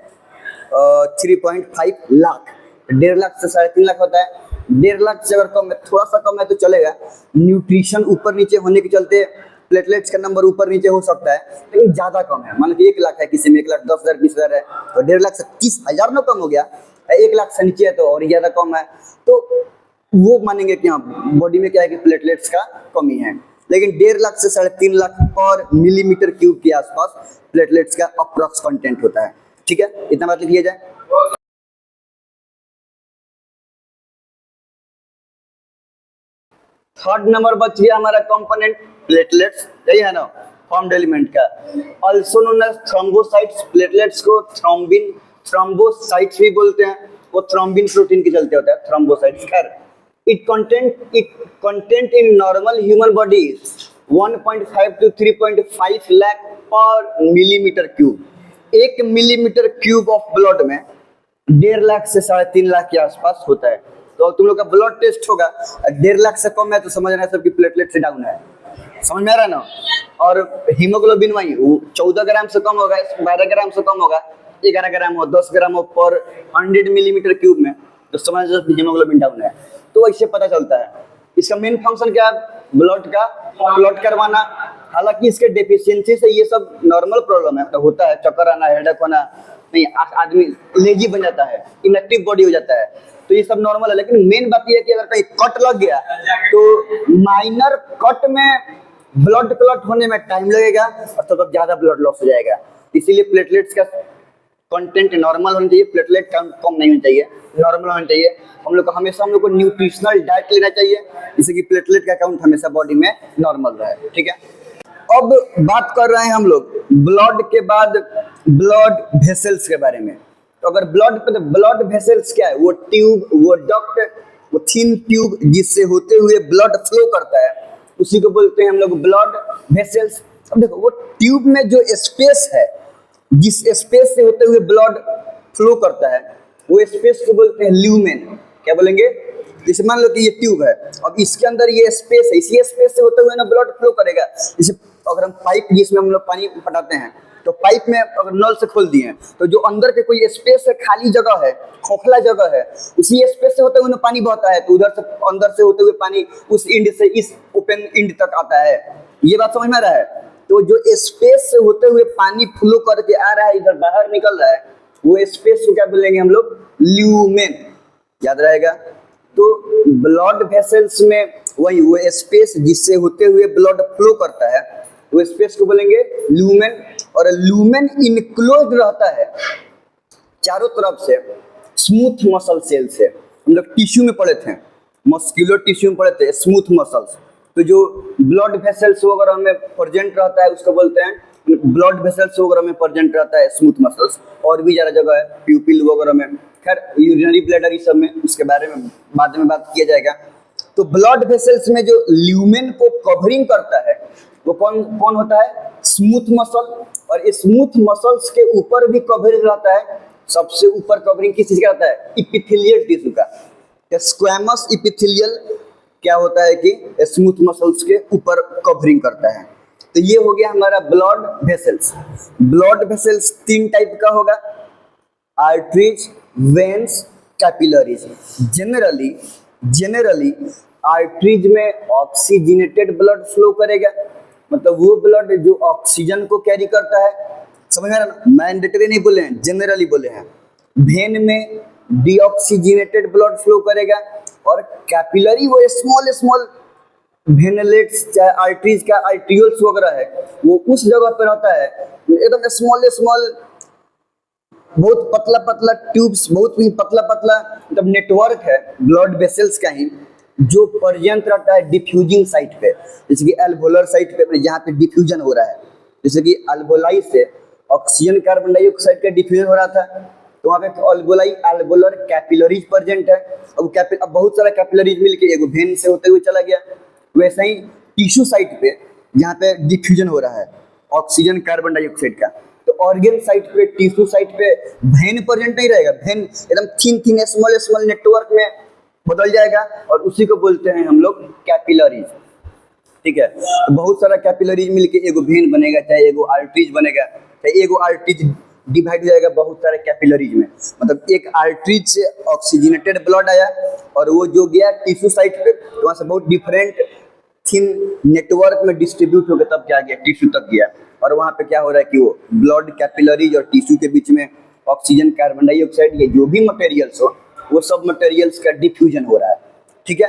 3.5 लाख, 1.5 लाख से 3.5 लाख होता है। 1.5 लाख से अगर कम है, थोड़ा सा कम है तो चलेगा। न्यूट्रिशन ऊपर नीचे होने के चलते प्लेटलेट्स का नंबर ऊपर नीचे हो सकता है, लेकिन ज्यादा कम है। मान लीजिए 1 लाख है, किसी में 1,10,000 20,000 है, तो 1.5 लाख से 30,000 ना कम हो गया, 1 लाख से नीचे है तो और ज्यादा कम है, तो वो मानेंगे कि हाँ बॉडी में क्या है कि प्लेटलेट्स का कमी है। लेकिन 1.5 लाख से 3.5 लाख पर मिलीमीटर क्यूब के आसपास प्लेटलेट्स का अप्रॉक्स कंटेंट होता है। ठीक है, इतना बात लिख लिया जाए। थर्ड नंबर बच गया हमारा कंपोनेंट प्लेटलेट्स, यही है ना, फॉर्म्ड एलिमेंट का, also known as thrombocytes. Platelets को थ्रोम्बोसाइट्स भी बोलते हैं, वो थ्रोम्बिन प्रोटीन के चलते होता है थ्रोम्बोसाइट्स। खैर, it content in normal human body 1.5 to 3.5 lakh per millimeter cube। 1 millimetre cube of blood में 1.5 लाख से 3.5 लाख के आसपास होता है। तो तुम लोग का ब्लड टेस्ट होगा, 1.5 लाख से कम है तो समझ रहे हैं सबकी प्लेटलेट से डाउन है, समझ में आ रहा है ना। और हीमोग्लोबिन वही 14 ग्राम से कम होगा, 12 ग्राम से कम होगा, 11 ग्राम हो, 10 ग्राम हो पर 100 मिलीमीटर क्यूब में, तो समझ हीमोग्लोबिन डाउन है। तो ऐसे पता चलता है। इसका मेन फंक्शन क्या है, ब्लड का क्लॉट करवाना। हालांकि इसके डेफिशिएंसी से ये सब नॉर्मल प्रॉब्लम है, तो होता है चक्कर आना, हेडेक होना, नहीं आदमी लेजी बन जाता है, इनएक्टिव बॉडी हो जाता है, तो ये सब नॉर्मल है। लेकिन मेन बात ये है कि अगर कहीं कट लग गया तो माइनर कट में ब्लड क्लॉट होने में टाइम लगेगा और तब ज्यादा ब्लड लॉस हो जाएगा। इसीलिए प्लेटलेट्स का कंटेंट नॉर्मल होना चाहिए, प्लेटलेट काउंट कम नहीं होना चाहिए, नॉर्मल होना चाहिए। हम लोग को न्यूट्रिशनल डाइट लेना चाहिए जिससे कि प्लेटलेट का काउंट हमेशा बॉडी में नॉर्मल रहे। ठीक है, अब बात कर रहे हैं हम लोग ब्लड के बाद ब्लड वेसल्स के बारे में। तो अगर ब्लड वेसल्स क्या है, वो ट्यूब, वो डक्ट, वो थिन ट्यूब जिससे होते हुए ब्लड फ्लो करता है, उसी को बोलते हैं हम लोग ब्लड वेसल्स। अब देखो, वो ट्यूब में जो स्पेस है, जिस स्पेस से होते हुए ब्लड फ्लो करता है, वो स्पेस को बोलते हैं ल्यूमेन। क्या बोलेंगे, जैसे मान लो कि ये ट्यूब है, अब इसके अंदर ये स्पेस है, इसी स्पेस से होते हुए ना ब्लड फ्लो करेगा। जैसे अगर हम पाइप जिसमें हम लोग पानी पटाते हैं, तो पाइप में अगर नल से खोल दिए तो जो अंदर के कोई स्पेस है, खाली जगह है, खोखला जगह है, उसी स्पेस से होते हुए ना पानी बहता है, तो उधर से अंदर से होते हुए पानी उस एंड से इस ओपन एंड तक आता है। ये बात समझ में आ रहा है। तो जो स्पेस से होते हुए पानी फ्लो करके आ रहा है, इधर बाहर निकल रहा है, वो स्पेस को क्या बोलेंगे हम लोग, ल्यूमेन। याद रहेगा। तो ब्लड वेसल्स में वही वो स्पेस जिससे होते हुए ब्लड फ्लो करता है, वो स्पेस को बोलेंगे ल्यूमेन। और ल्यूमेन इनक्लोज रहता है चारों तरफ से स्मूथ मसल सेल से। हम लोग टिश्यू में पढ़े थे, मस्कुलर टिश्यू में पढ़े थे, स्मूथ मसल्स। तो जो ब्लड वेसल्स वगैरह में प्रेजेंट रहता है उसको बोलते हैं ब्लड वेसल्स वगैरह में प्रेजेंट रहता है स्मूथ मसल्स। और भी ज्यादा जगह है, प्यूपिल वगैरह में, खैर यूरिनरी ब्लैडर इस सब में, उसके बारे में बाद में बात किया जाएगा। तो ब्लड वेसल्स में जो ल्यूमेन को कवरिंग करता है वो कौन होता है, स्मूथ मसल। और इस स्मूथ मसल्स के ऊपर भी कवरिंग रहता है, सबसे ऊपर कवरिंग किस चीज का रहता है, इपिथेलियल टिश्यू का। स्क्वैमस इपिथेलियल क्या होता है कि स्मूथ मसल्स के ऊपर कवरिंग करता है। तो ये हो गया हमारा blood vessels. Blood vessels 3 type का होगा, arteries, veins, capillaries. Generally arteries में ऑक्सीजनेटेड ब्लड फ्लो करेगा, मतलब वो ब्लड जो ऑक्सीजन को कैरी करता है। समझ में आ रहा है, मैंडेटरी नहीं बोले हैं, जनरली बोले हैं। वेन में डीऑक्सीजनेटेड ब्लड फ्लो करेगा। और कैपिलरी वो स्मॉल वेनलेट्स चाहे आर्टरीज का आर्टियोल्स वगैरह है वो उस जगह पर रहता है, एकदम स्मॉल स्मॉल बहुत पतला पतला ट्यूब्स, बहुत ही पतला पतला मतलब नेटवर्क है ब्लड वेसल्स का ही, जो पर्यंत रहता है डिफ्यूजिंग साइट पे, जैसे कि एल्वोलर साइट पे जहाँ पे डिफ्यूजन हो रहा है, जैसे कि अल्वोलाई से ऑक्सीजन कार्बन डाइऑक्साइड का डिफ्यूजन हो रहा था, तो वहाँ पे अल्वोलाई एल्वोलर कैपिलरीज प्रेजेंट है। अब बहुत सारा कैपिलरीज मिलके एगो वेन से होते हुए चला गया। वैसे ही टिश्यू साइट पे जहाँ पे डिफ्यूजन हो रहा है ऑक्सीजन कार्बन डाइऑक्साइड का, तो ऑर्गन साइट पे टिश्यू साइट पे वेन प्रेजेंट नहीं रहेगा, वेन एकदम thin thin small small network में बदल जाएगा और उसी को बोलते हैं हम लोग कैपिलरीज। ठीक है, तो बहुत सारा कैपिलरीज मिलके एगो वेन बनेगा, चाहे एगो आर्टरीज बनेगा, चाहे एगो आर्टरीज डिवाइड हो जाएगा बहुत सारे कैपिलरीज में। मतलब एक आर्टरीज से ऑक्सीजनेटेड ब्लड आया और वो जो गया टिश्यू साइट पे, तो वहाँ से बहुत डिफरेंट थिन नेटवर्क में डिस्ट्रीब्यूट होकर तब क्या गया टिश्यू तक गया, और वहाँ पे क्या हो रहा है कि वो ब्लड कैपिलरीज और टिश्यू के बीच में ऑक्सीजन कार्बन डाइऑक्साइड ये जो भी मटेरियल्स हो वो सब मटेरियल्स का डिफ्यूजन हो रहा है। ठीक है,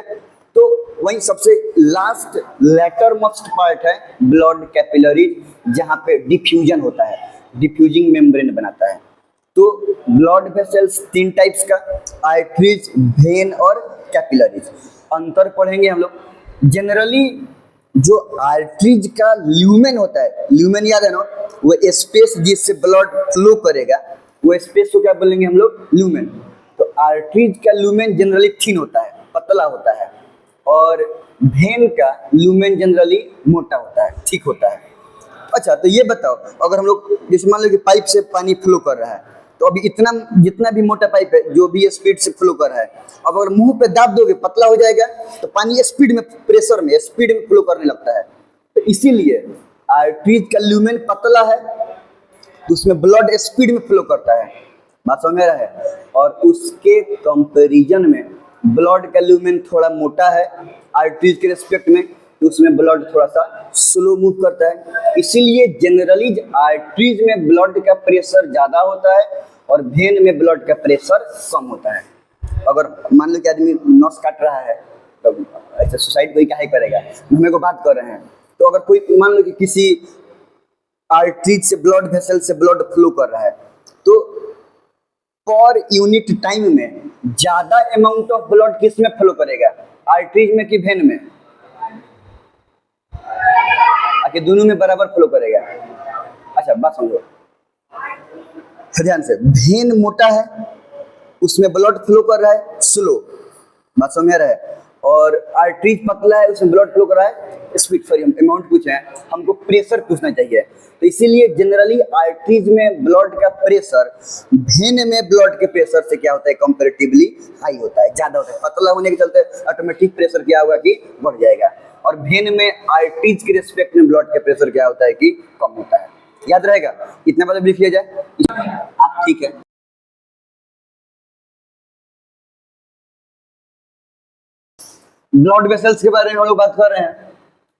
तो वही सबसे लास्ट लेटर मोस्ट पार्ट है ब्लड कैपिलरीज, जहाँ पे डिफ्यूजन होता है, डिफ्यूजिंग मेम्ब्रेन बनाता है। तो ब्लड वेसल्स तीन टाइप्स का, आर्टरीज, वेन और कैपिलरीज। अंतर पढ़ेंगे हम लोग। जनरली जो आर्टरीज का ल्यूमेन होता है, ल्यूमेन याद है ना, वो स्पेस जिससे ब्लड फ्लो करेगा, वो स्पेस को क्या बोलेंगे हम लोग, ल्यूमेन। तो आर्टरीज का ल्यूमेन जनरली थिन होता है, पतला होता है, और वेन का ल्यूमेन जनरली मोटा होता है, ठीक होता है। अच्छा, तो ये बताओ, अगर हम लोग जैसे मान लो कि पाइप से पानी फ्लो कर रहा है, तो अभी इतना जितना भी मोटा पाइप है जो भी स्पीड से फ्लो कर रहा है, अब अगर मुंह पे दाब दोगे पतला हो जाएगा, तो पानी स्पीड में, प्रेशर में, स्पीड में फ्लो करने लगता है। तो इसीलिए आर्टरीज का ल्यूमेन पतला है, तो उसमें ब्लड स्पीड में फ्लो करता है, बात समझ रहा है। और उसके कंपैरिजन में ब्लड का ल्यूमेन थोड़ा मोटा है आर्टरीज के रिस्पेक्ट में, तो उसमें ब्लड थोड़ा सा स्लो मूव करता है। इसीलिए जनरली आर्टरीज में ब्लड का प्रेशर ज़्यादा होता है और वेन में ब्लड का प्रेशर कम होता है। अगर मान लो कि आदमी नस काट रहा है, तो ऐसे सुसाइड कोई काहे करेगा, हमें को बात कर रहे हैं। तो अगर कोई मान लो कि किसी आर्टरीज से ब्लड वेसल से ब्लड फ्लो कर रहा है, तो पर यूनिट टाइम में ज़्यादा अमाउंट ऑफ ब्लड किस में फ्लो करेगा, आर्टरीज में कि वेन में, आके दोनों में बराबर फ्लो करेगा। अच्छा, बात समझो ध्यान से, वेन मोटा है उसमें ब्लड फ्लो कर रहा है स्लो, बात समझ रहा है, और आर्टरीज पतला है उसमें ब्लड फ्लो कर रहा है स्पीड। सॉरी, हम अमाउंट पूछे हैं, हमको प्रेशर पूछना चाहिए। तो इसीलिए जनरली आर्टरीज में ब्लड का प्रेशर वेन में ब्लड के प्रेशर से क्या होता है, कंपैरेटिवली हाई होता है, ज्यादा होता है। पतला होने के चलते ऑटोमेटिक प्रेशर क्या होगा कि बढ़ जाएगा, और वेन में आर्टरीज के रिस्पेक्ट में ब्लड का प्रेशर क्या होता है कि कम होता है। याद रहेगा, इतना मतलब लिख लिया जाए आप, ठीक है। ब्लड वेसल्स के बारे में हम लोग बात कर रहे हैं।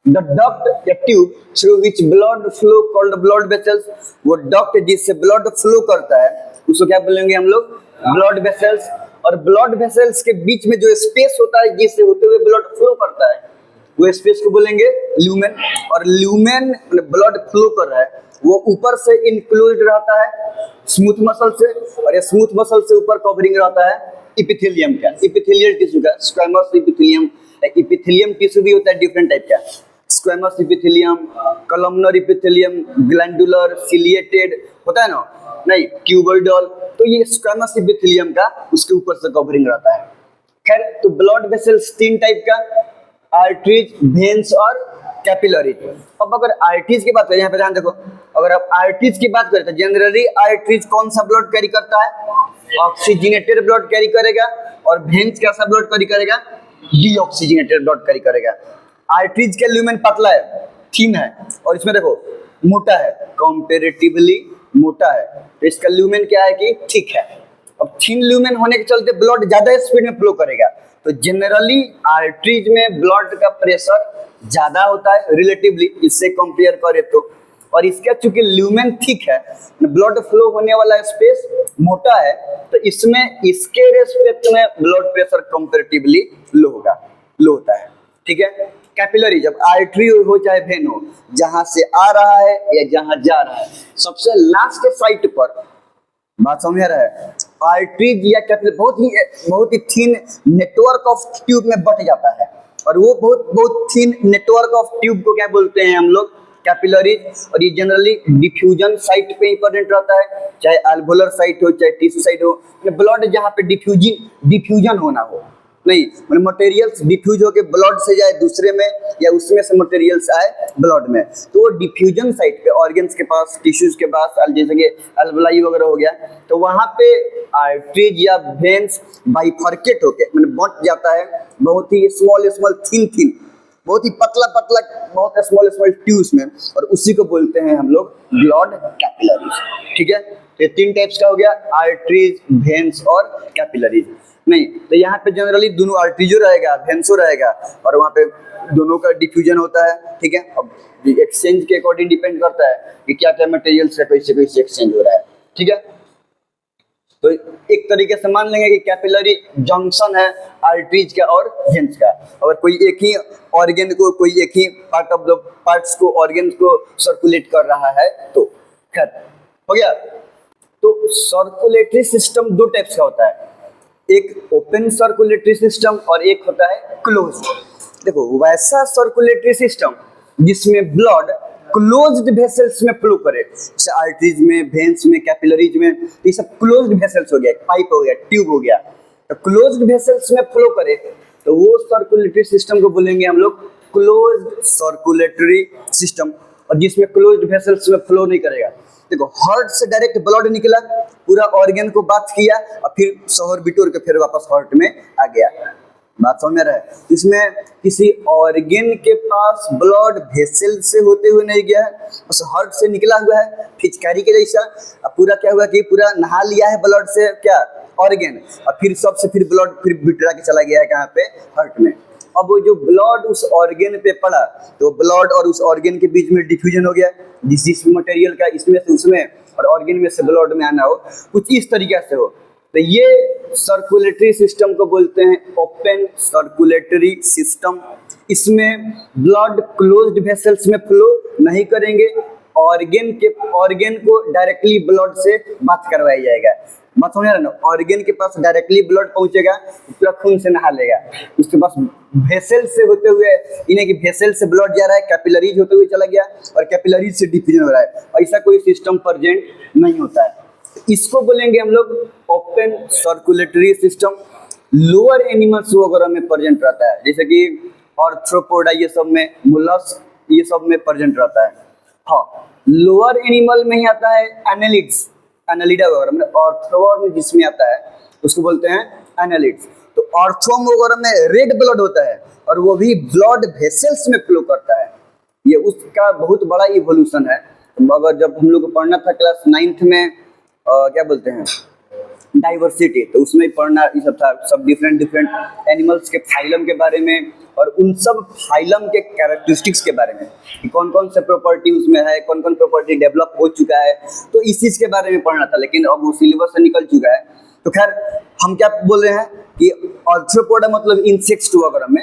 द डक्ट या tube through which blood flow called blood vessels, वो डक्ट जिससे ब्लड फ्लो करता है उसको क्या बोलेंगे हम लोग, ब्लड वेसल्स। और ब्लड वेसल्स के बीच में जो स्पेस होता है जिससे होते हुए ब्लड फ्लो करता है, वो स्पेस को बोलेंगे ल्यूमेन। और ल्यूमेन ब्लड फ्लो कर रहा है, वो ऊपर से इंक्लूड रहता है स्मूथ मसल से, और ये स्मूथ मसल से ऊपर कवरिंग रहता है इपिथेलियम का, इपिथेलियल टिश्यू का, स्क्वैमस इपिथेलियम। इपिथेलियम टिश्यू भी होता है डिफरेंट टाइप का, squamous epithelium, columnar epithelium, glandular, ciliated होता है ना, नहीं क्यूबोइडल। तो ये स्क्वैमस इपिथेलियम का उसके ऊपर से कवरिंग रहता है। खैर, तो ब्लड वेसल्स तीन टाइप का, आर्टरीज, वेन्स और कैपिलरी। अब अगर आर्टरीज की बात करें, यहाँ पे ध्यान देखो, अगर आप आर्टरीज की बात करें तो जनरली आर्टरीज कौन सा ब्लड कैरी करता है, ऑक्सीजनेटेड ब्लड कैरी करेगा, और वेन्स कैसा ब्लड कैरी करेगा, डीऑक्सीजनेटेड ब्लड कैरी करेगा। आर्टरीज का ल्यूमेन पतला है, थिन है, और इसमें देखो मोटा है, कंपैरेटिवली मोटा है, तो इसका ल्यूमेन क्या है कि ठीक है। अब थिन ल्यूमेन होने के चलते ब्लड ज्यादा स्पीड में फ्लो करेगा, तो जनरली आर्टरीज में ब्लड का प्रेशर ज्यादा होता है रिलेटिवली, इससे कंपेयर करें तो। और इसका चूंकि ल्यूमेन थिक है, ब्लड फ्लो होने वाला स्पेस मोटा है, तो इसमें इसके रेस्पेक्ट में ब्लड प्रेशर कंपैरेटिवली लो होगा, लो होता है। ठीक है, कैपिलरी, जब आर्टरी हो चाहे वेन हो, जहां से आ रहा है या जहां जा रहा है, सबसे लास्ट साइट पर, बात समझ रहा है, आर्टरीज या कैपिलरी बहुत ही थिन नेटवर्क ऑफ ट्यूब में बट जाता है, और वो बहुत थिन नेटवर्क ऑफ ट्यूब को क्या बोलते हैं हम लोग, कैपिलरीज। और ये जनरली डिफ्यूजन साइट पे इंपॉर्टेंट रहता है, चाहे अल्वोलर साइट हो चाहे टिश्यू साइट हो, ब्लड जहाँ पे डिफ्यूजन होना हो, नहीं मतलब मटेरियल्स डिफ्यूज होके ब्लड से जाए दूसरे में, या उसमें से मटेरियल्स आए ब्लड में, तो वो डिफ्यूजन साइट पे ऑर्गन्स के पास, टिश्यूज के पास, जैसे कि अल्वलाई वगैरह हो गया, तो वहाँ पे आर्टरीज या वेन्स बाइफर्केट होके मतलब बंट जाता है, बहुत ही स्मॉल थिन, बहुत ही पतला बहुत स्मॉल ट्यूब्स में, और उसी को बोलते हैं हम लोग ब्लड कैपिलरीज। ठीक है, तो ये 3 टाइप्स का हो गया, आर्टरीज, वेन्स और कैपिलरीज। नहीं तो यहाँ पे जनरली दोनों आर्टरीजो रहेगा, वेन्सो रहेगा, और वहाँ पे दोनों का डिफ्यूजन होता है। ठीक है, अब एक्सचेंज के अकॉर्डिंग डिपेंड करता है कि क्या क्या मटेरियल से कैसे एक्सचेंज हो रहा है। ठीक है, तो एक तरीके से मान लेंगे कि कैपिलरी जंक्शन है आर्टरीज का और वेन्स का। अगर कोई एक ही ऑर्गन को, कोई एक ही पार्ट ऑफ द पार्ट्स को, ऑर्गन को सर्कुलेट कर रहा है, तो खैर हो गया। तो सर्कुलेटरी सिस्टम 2 टाइप्स का होता है, एक ओपन सर्कुलेटरी सिस्टम और एक होता है क्लोज। देखो वैसा सर्कुलेटरी सिस्टम जिसमें ब्लड क्लोज्ड वेसल्स में फ्लो करे, जैसे आर्टरीज में, वेन्स में, कैपिलरीज में, तो ये सब क्लोज्ड वेसल्स हो गया, पाइप हो गया, ट्यूब हो गया, तो क्लोज्ड वेसल्स में फ्लो करे तो वो सर्कुलेटरी सिस्टम को बोलेंगे हम लोग क्लोज्ड सर्कुलेटरी सिस्टम। और जिसमें क्लोज्ड वेसल्स में फ्लो नहीं करेगा, देखो हार्ट से डायरेक्ट ब्लड निकला, पूरा ऑर्गन को बात किया और फिर शहर बिटोर के फिर वापस हार्ट में आ गया। बात समझ में रहा है, इसमें किसी ऑर्गन के पास ब्लड वेसल से होते हुए नहीं गया है, उस हार्ट से निकला हुआ है फिचकारी के जैसा। अब पूरा क्या हुआ कि पूरा नहा लिया है ब्लड से क्या ऑर्गन, और फिर सबसे फिर ब्लड फिर बिटरा के चला गया है कहाँ पे, हार्ट में। अब वो जो ब्लड उस ऑर्गन पे पड़ा, तो ब्लड और उस ऑर्गन के बीच में डिफ्यूजन हो गया, जिस मटेरियल का इसमें से उसमें और ऑर्गन में से ब्लड में आना हो, कुछ इस तरीके से हो, तो ये सर्कुलेटरी सिस्टम को बोलते हैं ओपन सर्कुलेटरी सिस्टम। इसमें ब्लड क्लोज्ड वेसल्स में फ्लो नहीं करेंगे, ऑर्गन को डायरेक्टली ब्लड से बात करवाया जाएगा। मत समझ रहे ना, ऑर्गन के पास डायरेक्टली ब्लड पहुंचेगा, पूरा खून से नहा लेगा, उसके पास वेसल से होते हुए, इन्हें कि वेसल से ब्लड जा रहा है, कैपिलरीज होते हुए चला गया, और कैपिलरीज से डिफ्यूजन हो रहा है, ऐसा कोई सिस्टम प्रेजेंट नहीं होता है। इसको बोलेंगे हम लोग open circulatory system. Lower animals वगैरह में प्रेजेंट रहता है, जैसे कि आर्थ्रोपोडा, ये सब में, मोलस्क, ये सब में प्रेजेंट रहता है। हाँ, लोअर एनिमल में ही आता है एनालिड्स, एनालिडा वगैरह में, आर्थ्रोवर्म में जिसमें आता है उसको बोलते हैं एनालिड्स। तो आर्थ्रोवर्म वगैरह में रेड ब्लड होता है, और वो भी ब्लड वेसल्स में फ्लो करता है, ये उसका बहुत बड़ा इवोल्यूशन है। अगर जब हम लोग को पढ़ना था क्लास 9th में क्या बोलते हैं डाइवर्सिटी, तो उसमें पढ़ना ये सब था, सब डिफरेंट एनिमल्स के फाइलम के बारे में, और उन सब फाइलम के कैरेक्टरिस्टिक्स के बारे में कि कौन कौन से प्रॉपर्टी उसमें है, कौन कौन प्रॉपर्टी डेवलप हो चुका है, तो इस चीज़ के बारे में पढ़ना था, लेकिन अब वो सिलेबस से निकल चुका है। तो खैर हम क्या बोल रहे हैं कि आर्थ्रोपोडा मतलब इंसेक्ट्स वगैरह में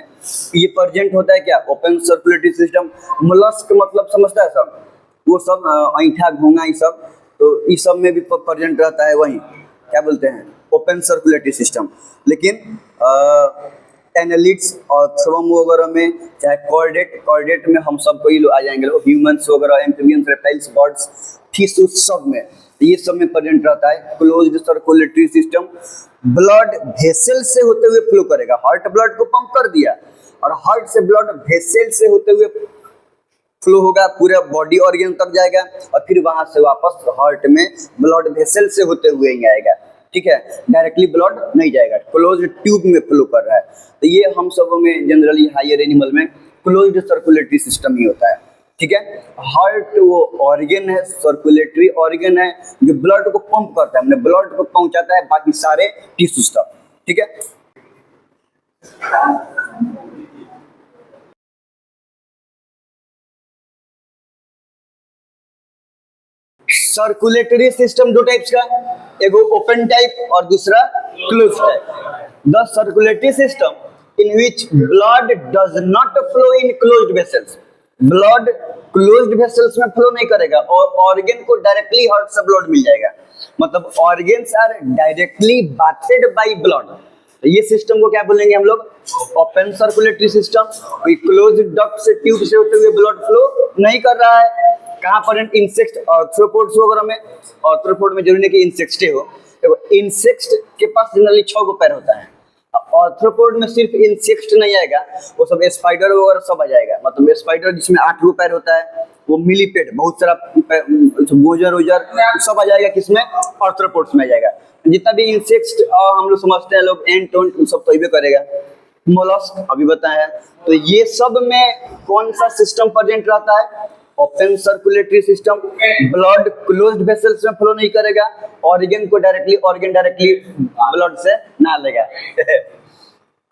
ये प्रेजेंट होता है क्या, ओपन सर्कुलेटरी सिस्टम। मोलस्क मतलब समझता है सब, वो सब ऐंठा घोंगा ये सब, तो इस सब में भी प्रेजेंट रहता है, वही क्या बोलते हैं ओपन सर्कुलेटरी सिस्टम। लेकिन एनालिड्स और थ्रोम वगैरह में, चाहे कॉर्डेट में हम सब कोई लोग आ जाएंगे, ह्यूमंस वगैरह, एम्फीबियंस, रेप्टाइल्स, बर्ड्स, फिश, उस सब में, ये सब में प्रेजेंट रहता है closed circulatory system. Blood vessel से होते हुए फ्लो करेगा, हार्ट ब्लड को पंप कर दिया, और हार्ट से ब्लड वेसल से होते हुए फ्लो होगा, पूरे बॉडी ऑर्गन तक जाएगा, और फिर वहां से वापस हार्ट में ब्लड वेसल से होते हुए ही आएगा। ठीक है, डायरेक्टली ब्लड नहीं जाएगा, क्लोज्ड ट्यूब में फ्लो कर रहा है। तो ये हम सब में जनरली हायर एनिमल में क्लोज्ड सर्कुलेटरी सिस्टम ही होता है। ठीक है, हार्ट वो ऑर्गन है, सर्कुलेटरी ऑर्गन है, जो ब्लड को पंप करता है, मतलब ब्लड को पहुंचाता है बाकी सारे टिश्यूज तक। ठीक है, सर्कुलेटरी सिस्टम 2 टाइप्स का, एगो ओपन टाइप और दूसरा close type. The circulatory system in which blood does not flow in closed vessels. Blood closed vessels में फ्लो नहीं करेगा और ऑर्गन को डायरेक्टली हार्ट से ब्लड मिल जाएगा, मतलब organs are directly bathed by blood. तो ये सिस्टम को क्या बोलेंगे हम लोग? Open circulatory system. कोई क्लोज्ड डक्ट से ट्यूब से होते हुए ब्लड फ्लो नहीं कर रहा है। कहाँ पर? इंसेक्ट आर्थ्रोपोड्स वगैरह में। आर्थ्रोपोड में जरूरी नहीं कि इंसेक्ट हो, देखो इंसेक्ट के पास जनरली 6 गो पैर होता है। आर्थ्रोपोड में सिर्फ इंसेक्ट नहीं आएगा, वो सब स्पाइडर वगैरह सब आ जाएगा। मतलब स्पाइडर जिसमें 8 गो पैर होता है, वो मिलीपेड बहुत सारा गोजर वोजर सब आ जाएगा किसमें? आर्थ्रोपोड्स में आ जाएगा। जितना भी इंसेक्ट हम लोग समझते हैं लोग एंट सब तो ही करेगा। मोलस्क अभी बताया। तो ये सब में कौन सा सिस्टम प्रेजेंट रहता है? Open circulatory system. Blood closed vessels में फ्लो नहीं करेगा, ऑर्गन डायरेक्टली ब्लड से ना लेगा।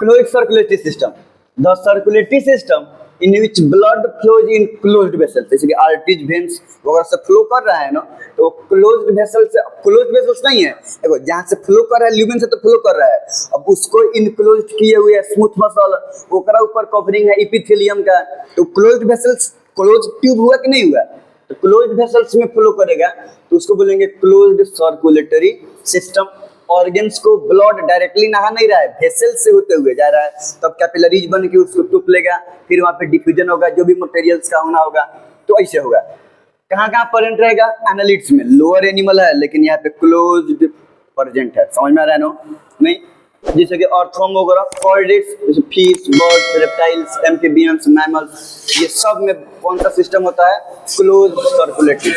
Closed circulatory system, the circulatory system in which blood flows in closed vessels, जैसे कि आर्टरीज वेन्स वगैरह से फ्लो कर रहा है ना, तो क्लोज्ड वेसल से, क्लोज्ड वेसल्स नहीं है, देखो जहाँ से फ्लो कर रहा है ल्यूमेन से तो फ्लो कर रहा है, अब उसको इनक्लोज्ड किए हुए स्मूथ मसल, ओकरा ऊपर कवरिंग है एपिथेलियम का, तो क्लोज्ड वेसल्स, क्लोज ट्यूब हुआ कि नहीं हुआ? तो क्लोज्ड वेसल्स में फ्लो करेगा तो उसको बोलेंगे क्लोज्ड सर्कुलेटरी सिस्टम। ऑर्गन्स को ब्लड डायरेक्टली नहा नहीं रहा है, वेसल से होते हुए जा रहा है, तब कैपिलरीज बन के उसको टूप लेगा, फिर वहां पे डिफ्यूजन होगा, जो भी मटेरियल्स का होना होगा, तो ऐसे होगा। कहाँ कहाँ प्रेजेंट रहेगा? एनालिट्स में। लोअर एनिमल है लेकिन यहाँ पे क्लोज्ड प्रेजेंट है, समझ में आ रहा है नो? नहीं, जैसे कि ऑर्थोम वगैरह, कॉर्डेट्स, जैसे fish, birds, reptiles, amphibians, mammals, ये सब में कौन सा सिस्टम होता है? Closed circulatory.